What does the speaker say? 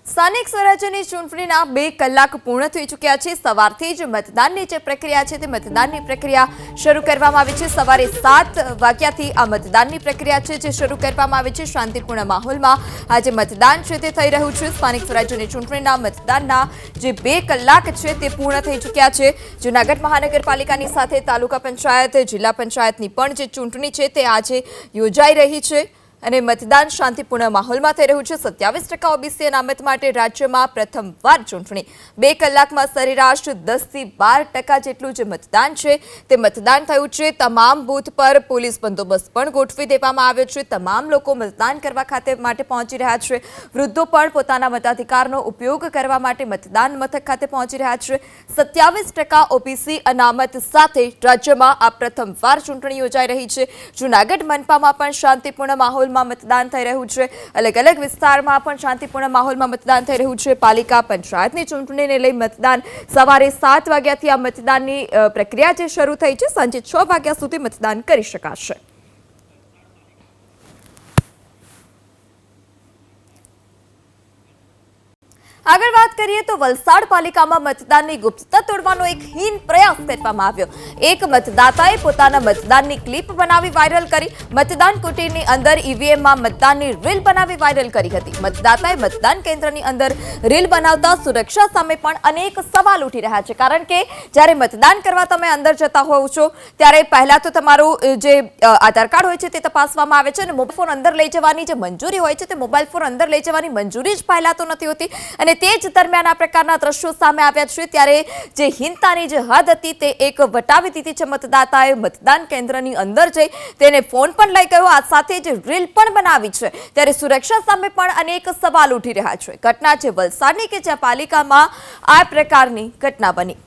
સ્થાનિક સ્વરાજ્યની ચૂંટણીના 2 કલાક પૂર્ણ થઈ ચૂક્યા છે। સવારથી જ મતદાનની જે પ્રક્રિયા છે તે મતદાનની પ્રક્રિયા શરૂ કરવામાં આવી છે। સવારે 7 વાગ્યાથી આ મતદાનની પ્રક્રિયા છે જે શરૂ કરવામાં આવી છે। શાંતિપૂર્ણ માહોલમાં આજે મતદાન છે તે થઈ રહ્યું છે। સ્થાનિક સ્વરાજ્યની ચૂંટણીના મતદાનના જે 2 કલાક છે તે પૂર્ણ થઈ ચૂક્યા છે। જૂનાગઢ મહાનગરપાલિકાની સાથે તાલુકા પંચાયત જિલ્લા પંચાયતની પણ જે ચૂંટણી છે તે આજે યોજાઈ રહી છે અને મતદાન શાંતિપૂર્ણ માહોલમાં થઈ રહ્યું છે। 27% ઓબીસી અનામત માટે રાજ્યમાં પ્રથમવાર ચૂંટણી 2 કલાકમાં સરેરાશ 10 થી 12% જેટલું જે મતદાન છે તે મતદાન થયું છે। તમામ બૂથ પર પોલીસ બંદોબસ્ત પણ ગોઠવી દેવામાં આવ્યો છે। તમામ લોકો મતદાન કરવા માટે પહોંચી રહ્યા છે। વૃદ્ધો પણ પોતાના મતાધિકારનો ઉપયોગ કરવા માટે મતદાન મથક ખાતે પહોંચી રહ્યા છે। 27% ઓબીસી અનામત સાથે રાજ્યમાં આ પ્રથમવાર ચૂંટણી યોજાઈ રહી છે। જૂનાગઢ મનપામાં પણ શાંતિપૂર્ણ માહોલ મતદાન થઈ રહ્યું છે। અલગ અલગ વિસ્તારમાં પણ શાંતિપૂર્ણ માહોલમાં મતદાન થઈ રહ્યું છે। પાલિકા પંચાયતની ચૂંટણીને લઈ મતદાન સવારે 7 વાગ્યાથી આ મતદાનની પ્રક્રિયા જે શરૂ થઈ છે સાંજે 6 વાગ્યા સુધી મતદાન કરી શકાશે। આગળ વાત કરીએ તો વલસાડ પાલિકામાં મતદાનની ગુપ્તતા તોડવાનો એક હીન પ્રયાસ કરવામાં આવ્યો। એક મતદાતાએ પોતાના મતદાનની ક્લિપ બનાવી વાયરલ કરી મતદાન કુટીરની અંદર ઈવીએમમાં મતદાનની રીલ બનાવી વાયરલ કરી હતી। મતદાતાએ મતદાન કેન્દ્રની અંદર રીલ બનાવતા સુરક્ષા સામે પણ અનેક સવાલ ઉઠી રહ્યા છે, કારણ કે જ્યારે મતદાન કરવા તમે અંદર જતા હોવ છો ત્યારે પહેલા તો તમારું જે આધાર કાર્ડ હોય છે તે તપાસવામાં આવે છે અને મોબાઈલ ફોન અંદર લઈ જવાની જે મંજૂરી હોય છે તે મોબાઈલ ફોન અંદર લઈ જવાની મંજૂરી જ પહેલા તો નથી હોતી અને તે જ દરમિયાન આ પ્રકારના દ્રશ્યો સામે આવ્યા છે। ત્યારે જે હિંસાની જે હદ હતી તે એક વટાવી દીધી છે। મતદાતાએ મતદાન કેન્દ્રની અંદર જઈ તેને ફોન પણ લઈ ગયો, આ સાથે જ રીલ પણ બનાવી છે। ત્યારે સુરક્ષા સામે પણ અનેક સવાલ ઉઠી રહ્યા છે। ઘટના છે વલસાડની કે જ્યાં પાલિકામાં આ પ્રકારની ઘટના બની।